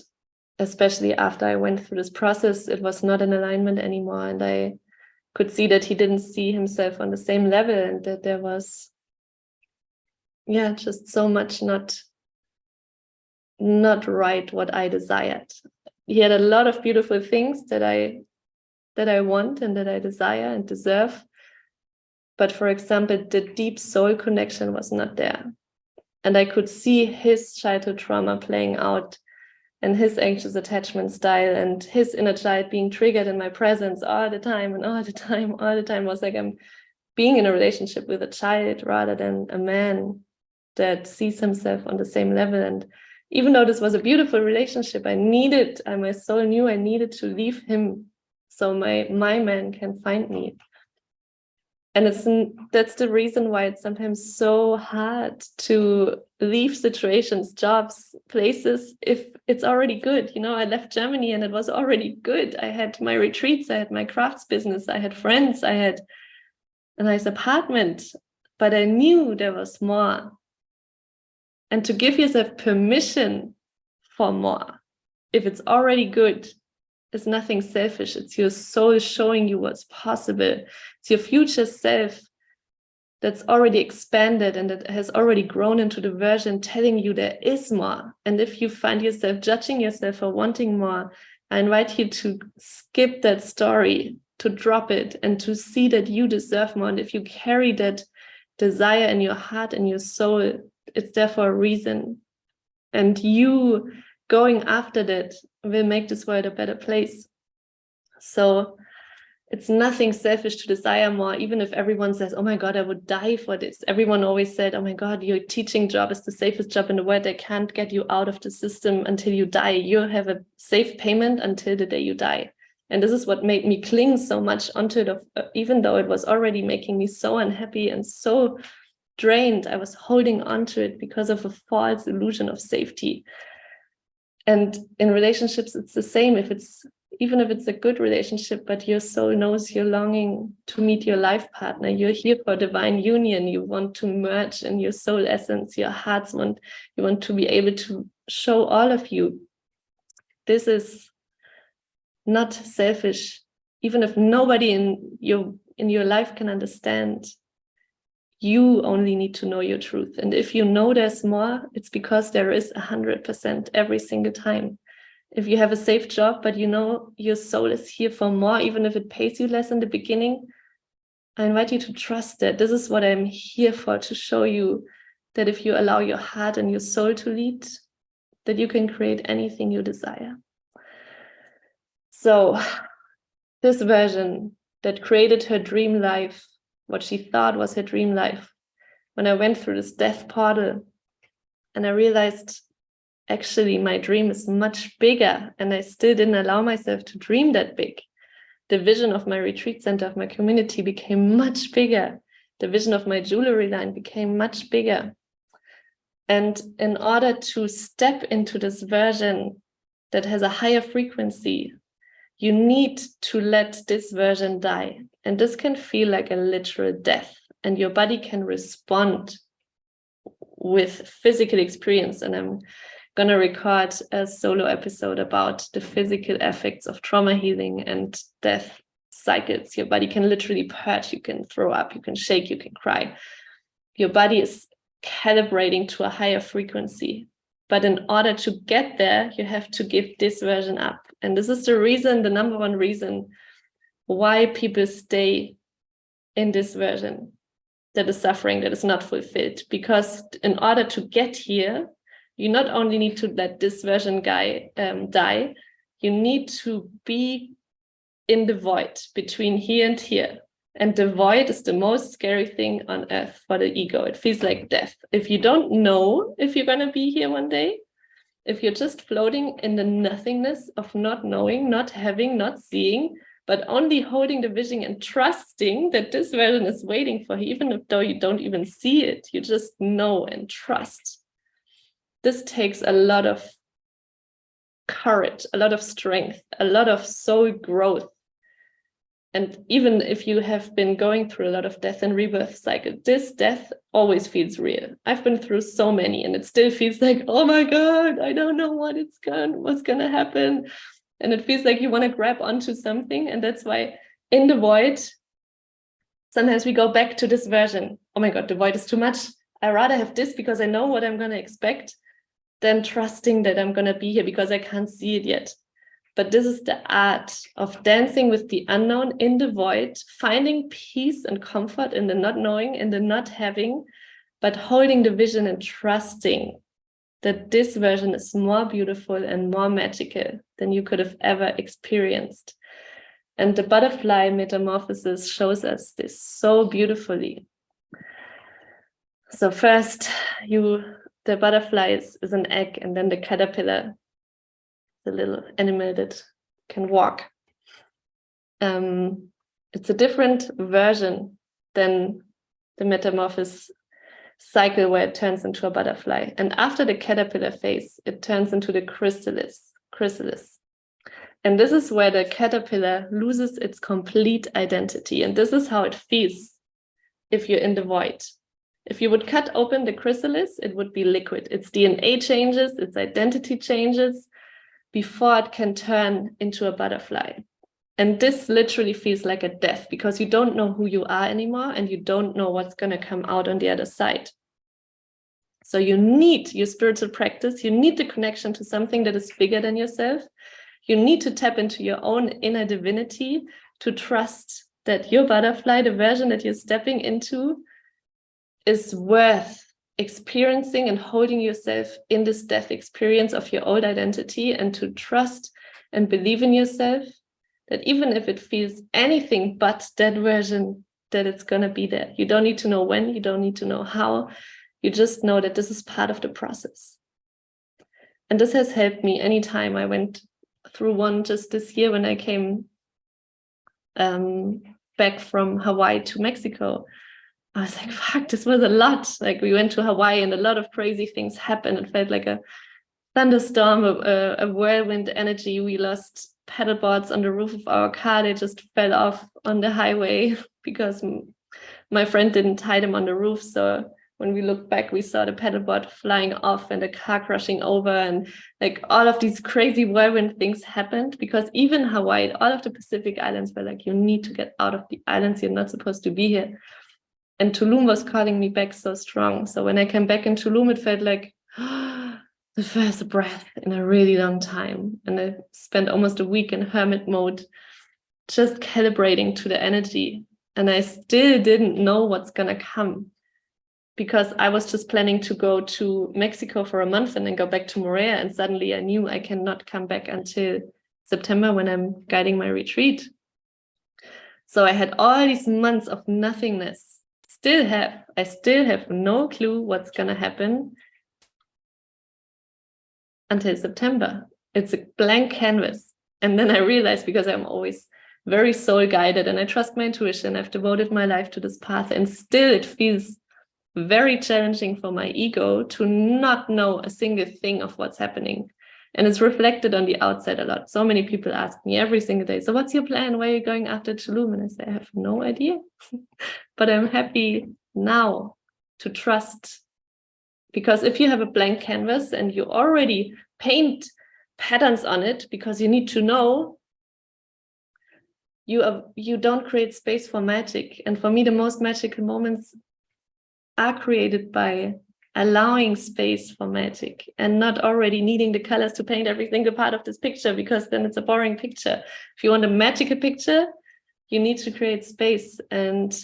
especially after I went through this process. It was not in alignment anymore, and I could see that he didn't see himself on the same level, and that there was, yeah, just so much not right what I desired. He had a lot of beautiful things that I want and that I desire and deserve. But for example, the deep soul connection was not there. And I could see his childhood trauma playing out and his anxious attachment style and his inner child being triggered in my presence all the time. And all the time was like I'm being in a relationship with a child rather than a man that sees himself on the same level. And even though this was a beautiful relationship, my soul knew I needed to leave him so my man can find me. And that's the reason why it's sometimes so hard to leave situations, jobs, places, if it's already good. You know, I left Germany and it was already good. I had my retreats, I had my crafts business, I had friends, I had a nice apartment, but I knew there was more. And to give yourself permission for more, if it's already good, it's nothing selfish. It's your soul showing you what's possible. It's your future self that's already expanded and that has already grown into the version telling you there is more. And if you find yourself judging yourself for wanting more, I invite you to skip that story, to drop it, and to see that you deserve more. And if you carry that desire in your heart and your soul, it's there for a reason. And you going after that will make this world a better place. So it's nothing selfish to desire more, even if everyone says, oh my God, I would die for this. Everyone always said, oh my God, your teaching job is the safest job in the world. They can't get you out of the system until you die. You have a safe payment until the day you die. And this is what made me cling so much onto it, even though it was already making me so unhappy and so drained. I was holding on to it because of a false illusion of safety. And in relationships, it's the same. Even if it's a good relationship, but your soul knows you're longing to meet your life partner, you're here for divine union, you want to merge in your soul essence, your hearts you want to be able to show all of you. This is not selfish, even if nobody in your life can understand. You only need to know your truth. And if you know there's more, it's because there is 100% every single time. If you have a safe job, but you know your soul is here for more, even if it pays you less in the beginning, I invite you to trust that. This is what I'm here for, to show you that if you allow your heart and your soul to lead, that you can create anything you desire. So this version that created her dream life, what she thought was her dream life, when I went through this death portal and I realized actually my dream is much bigger, and I still didn't allow myself to dream that big. The vision of my retreat center, of my community became much bigger. The vision of my jewelry line became much bigger. And in order to step into this version that has a higher frequency, you need to let this version die. And this can feel like a literal death. And your body can respond with physical experience. And I'm going to record a solo episode about the physical effects of trauma healing and death cycles. Your body can literally purge. You can throw up, you can shake, you can cry. Your body is calibrating to a higher frequency. But in order to get there, you have to give this version up. And this is the reason, the number one reason why people stay in this version that is suffering, that is not fulfilled. Because in order to get here, you not only need to let this version die, you need to be in the void between here and here. And the void is the most scary thing on earth for the ego. It feels like death. If you don't know if you're going to be here one day, if you're just floating in the nothingness of not knowing, not having, not seeing, but only holding the vision and trusting that this version is waiting for you, even though you don't even see it, you just know and trust. This takes a lot of courage, a lot of strength, a lot of soul growth. And even if you have been going through a lot of death and rebirth cycle, this death always feels real. I've been through so many and it still feels like, oh my God, I don't know what's going to happen. And it feels like you want to grab onto something. And that's why in the void, sometimes we go back to this version. Oh my God, the void is too much. I rather have this because I know what I'm going to expect than trusting that I'm going to be here because I can't see it yet. But this is the art of dancing with the unknown in the void, finding peace and comfort in the not knowing, in the not having, but holding the vision and trusting that this version is more beautiful and more magical than you could have ever experienced. And the butterfly metamorphosis shows us this so beautifully. So first, the butterfly is an egg, and then the caterpillar, the little animal that can walk. It's a different version than the metamorphosis cycle where it turns into a butterfly. And after the caterpillar phase, it turns into the chrysalis. And this is where the caterpillar loses its complete identity. And this is how it feels if you're in the void. If you would cut open the chrysalis, it would be liquid. Its DNA changes, its identity changes, before it can turn into a butterfly. And this literally feels like a death because you don't know who you are anymore and you don't know what's going to come out on the other side. So you need your spiritual practice. You need the connection to something that is bigger than yourself. You need to tap into your own inner divinity to trust that your butterfly, the version that you're stepping into, is worth experiencing and holding yourself in this death experience of your old identity, and to trust and believe in yourself that even if it feels anything but that version, that it's going to be there. You don't need to know when, you don't need to know how, you just know that this is part of the process. And this has helped me anytime I went through one just this year when I came back from Hawaii to Mexico. I was like, fuck, this was a lot. Like, we went to Hawaii and a lot of crazy things happened. It felt like a thunderstorm, a whirlwind energy. We lost pedal boards on the roof of our car. They just fell off on the highway because my friend didn't tie them on the roof. So when we looked back, we saw the pedal board flying off and the car crashing over. And like all of these crazy whirlwind things happened because even Hawaii, all of the Pacific Islands were like, you need to get out of the islands. You're not supposed to be here. And Tulum was calling me back so strong. So when I came back in Tulum, it felt like the first breath in a really long time. And I spent almost a week in hermit mode, just calibrating to the energy. And I still didn't know what's going to come because I was just planning to go to Mexico for a month and then go back to Morea. And suddenly I knew I cannot come back until September when I'm guiding my retreat. So I had all these months of nothingness. I still have no clue what's going to happen until September. It's a blank canvas. And then I realized, because I'm always very soul guided, and I trust my intuition. I've devoted my life to this path, and still it feels very challenging for my ego to not know a single thing of what's happening. And it's reflected on the outside a lot. So many people ask me every single day, so what's your plan? Where are you going after Tulum? And I say, I have no idea. But I'm happy now to trust. Because if you have a blank canvas and you already paint patterns on it because you need to know, you don't create space for magic. And for me, the most magical moments are created by allowing space for magic and not already needing the colors to paint every single part of this picture, because then it's a boring picture. If you want a magical picture, you need to create space. And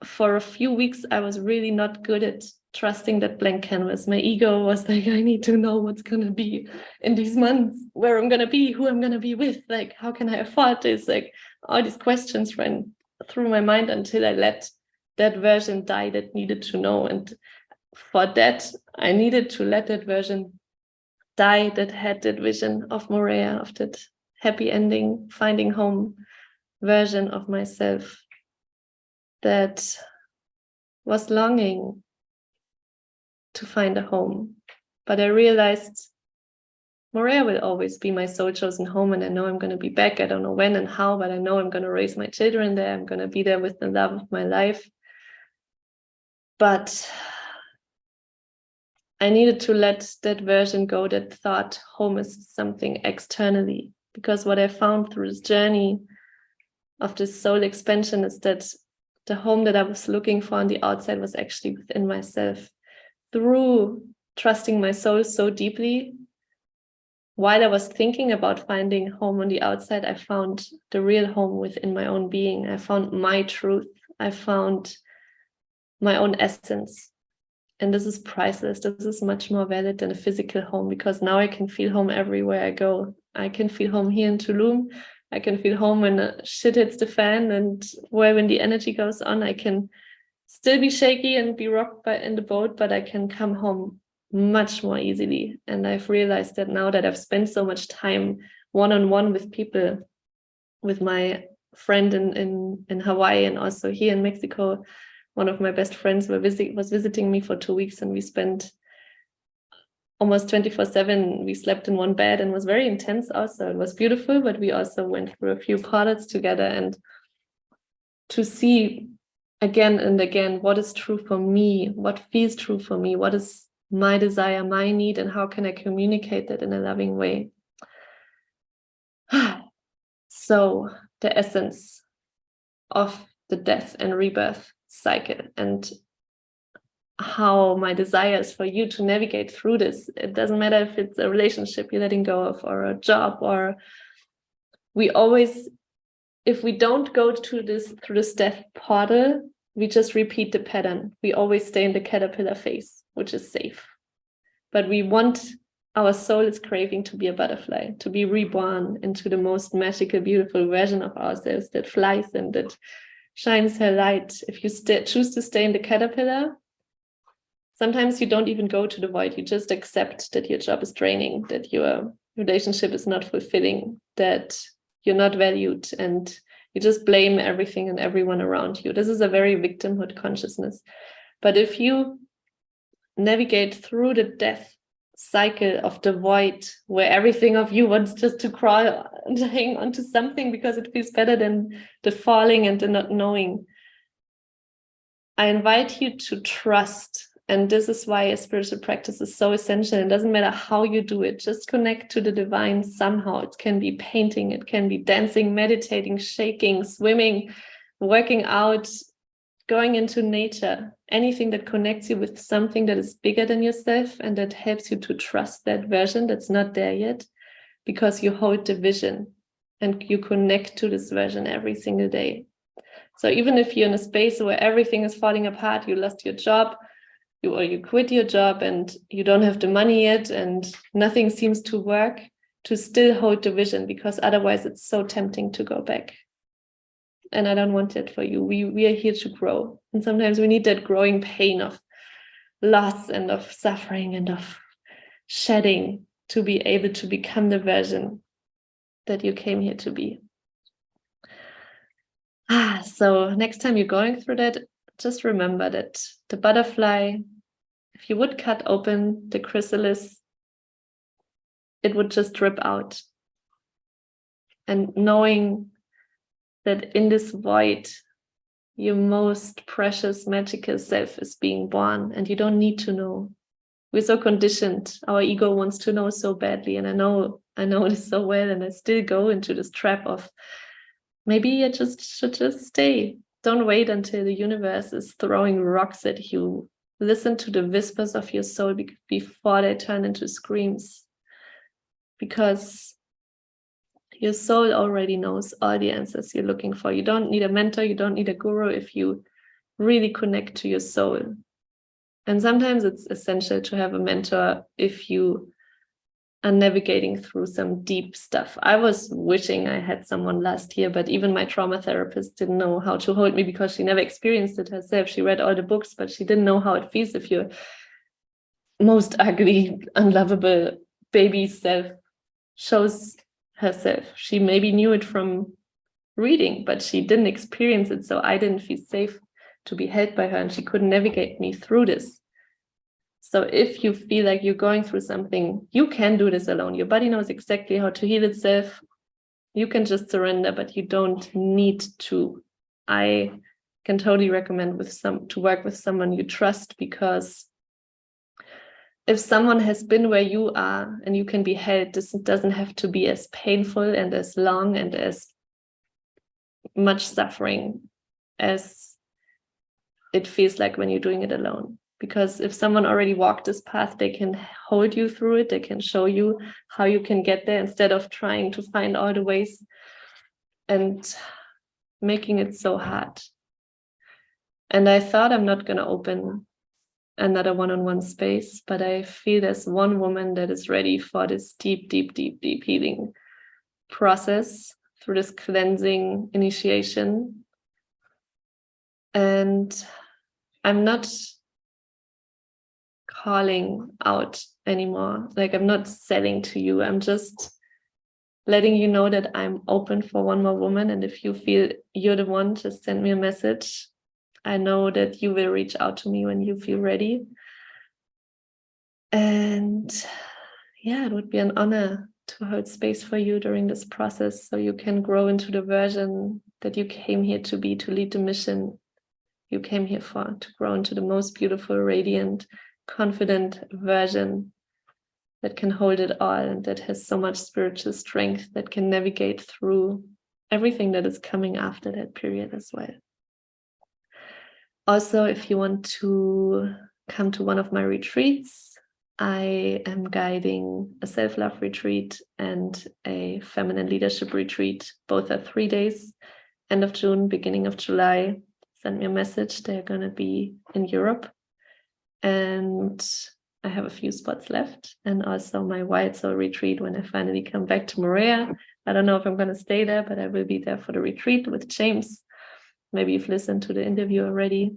for a few weeks, I was really not good at trusting that blank canvas. My ego was like, I need to know what's going to be in these months, where I'm going to be, who I'm going to be with, like, how can I afford this? Like, all these questions ran through my mind until I let that version die that needed to know. And for that, I needed to let that version die that had that vision of Morea, of that happy ending, finding home version of myself that was longing to find a home. But I realized Morea will always be my soul chosen home, and I know I'm going to be back. I don't know when and how, but I know I'm going to raise my children there. I'm going to be there with the love of my life. But I needed to let that version go, that thought home is something externally. Because what I found through this journey of this soul expansion is that the home that I was looking for on the outside was actually within myself. Through trusting my soul so deeply, while I was thinking about finding home on the outside, I found the real home within my own being. I found my truth. I found my own essence. And this is priceless. This is much more valid than a physical home, because now I can feel home everywhere I go. I can feel home here in Tulum. I can feel home when shit hits the fan, and when the energy goes on, I can still be shaky and be rocked in the boat, but I can come home much more easily. And I've realized that now that I've spent so much time one-on-one with people, with my friend in Hawaii, and also here in Mexico. One of my best friends was visiting me for 2 weeks, and we spent almost 24/7. We slept in one bed, and was very intense also. It was beautiful, but we also went through a few portals together, and to see again and again what is true for me, what feels true for me, what is my desire, my need, and how can I communicate that in a loving way. So the essence of the death and rebirth cycle, and how my desire is for you to navigate through this. It doesn't matter if it's a relationship you're letting go of, or a job, or we always, if we don't go through this death portal, we just repeat the pattern. We always stay in the caterpillar phase, which is safe. But our soul is craving to be a butterfly, to be reborn into the most magical, beautiful version of ourselves that flies and that shines her light. If you choose to stay in the caterpillar, sometimes you don't even go to the void. You just accept that your job is draining, that your relationship is not fulfilling, that you're not valued, and you just blame everything and everyone around you. This is a very victimhood consciousness. But if you navigate through the death cycle of the void, where everything of you wants just to crawl and hang onto something because it feels better than the falling and the not knowing, I invite you to trust. And this is why a spiritual practice is so essential. It doesn't matter how you do it. Just connect to the divine somehow. It can be painting, it can be dancing, meditating, shaking, swimming, working out, going into nature, anything that connects you with something that is bigger than yourself and that helps you to trust that version that's not there yet, because you hold the vision and you connect to this version every single day. So even if you're in a space where everything is falling apart, you lost your job, or you quit your job and you don't have the money yet and nothing seems to work, to still hold the vision, because otherwise it's so tempting to go back. And I don't want it for you. We are here to grow. And sometimes we need that growing pain of loss and of suffering and of shedding to be able to become the version that you came here to be. So next time you're going through that, just remember that the butterfly, if you would cut open the chrysalis, it would just drip out. And knowing that in this void, your most precious magical self is being born, and you don't need to know. We're so conditioned. Our ego wants to know so badly, and I know this so well, and I still go into this trap of maybe I should just stay. Don't wait until the universe is throwing rocks at you. Listen to the whispers of your soul before they turn into screams, because your soul already knows all the answers you're looking for. You don't need a mentor, you don't need a guru if you really connect to your soul. And sometimes it's essential to have a mentor if you are navigating through some deep stuff. I was wishing I had someone last year, but even my trauma therapist didn't know how to hold me because she never experienced it herself. She read all the books, but she didn't know how it feels if your most ugly, unlovable baby self shows herself. She maybe knew it from reading, but she didn't experience it. So I didn't feel safe to be held by her, and she couldn't navigate me through this. So if you feel like you're going through something, you can do this alone. Your body knows exactly how to heal itself. You can just surrender, but you don't need to. I can totally recommend to work with someone you trust, because if someone has been where you are and you can be held, this doesn't have to be as painful and as long and as much suffering as it feels like when you're doing it alone. Because if someone already walked this path, they can hold you through it. They can show you how you can get there instead of trying to find all the ways and making it so hard. And I thought I'm not going to open another one-on-one space, but I feel there's one woman that is ready for this deep, deep, deep, deep healing process through this cleansing initiation. And I'm not calling out anymore. Like, I'm not selling to you. I'm just letting you know that I'm open for one more woman. And if you feel you're the one, just send me a message. I know that you will reach out to me when you feel ready. And yeah, it would be an honor to hold space for you during this process, so you can grow into the version that you came here to be, to lead the mission you came here for, to grow into the most beautiful, radiant, confident version that can hold it all and that has so much spiritual strength that can navigate through everything that is coming after that period as well. Also, if you want to come to one of my retreats, I am guiding a self-love retreat and a feminine leadership retreat. Both are 3 days, end of June, beginning of July. Send me a message. They're going to be in Europe. And I have a few spots left. And also my Wild Soul retreat when I finally come back to Morea. I don't know if I'm going to stay there, but I will be there for the retreat with James. Maybe you've listened to the interview already.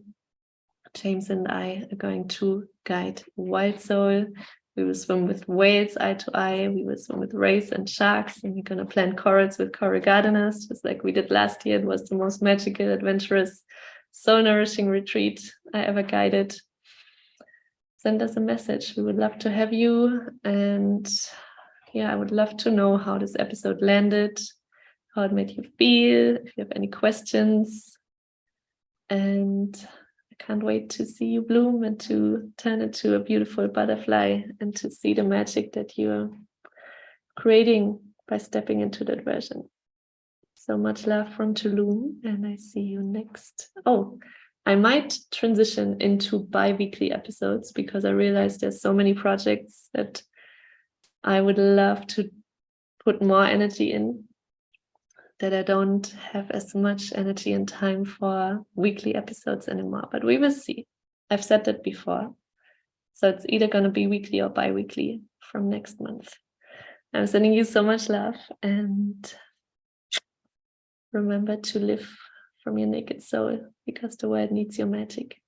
James and I are going to guide Wild Soul. We will swim with whales eye to eye. We will swim with rays and sharks. And we're going to plant corals with coral gardeners, just like we did last year. It was the most magical, adventurous, soul-nourishing retreat I ever guided. Send us a message. We would love to have you. And yeah, I would love to know how this episode landed, how it made you feel, if you have any questions. And I can't wait to see you bloom and to turn into a beautiful butterfly and to see the magic that you're creating by stepping into that version. So much love from Tulum, and I see you next. Oh, I might transition into bi-weekly episodes because I realized there's so many projects that I would love to put more energy in, that I don't have as much energy and time for weekly episodes anymore, but we will see. I've said that before. So it's either going to be weekly or bi-weekly from next month. I'm sending you so much love, and remember to live from your naked soul, because the world needs your magic.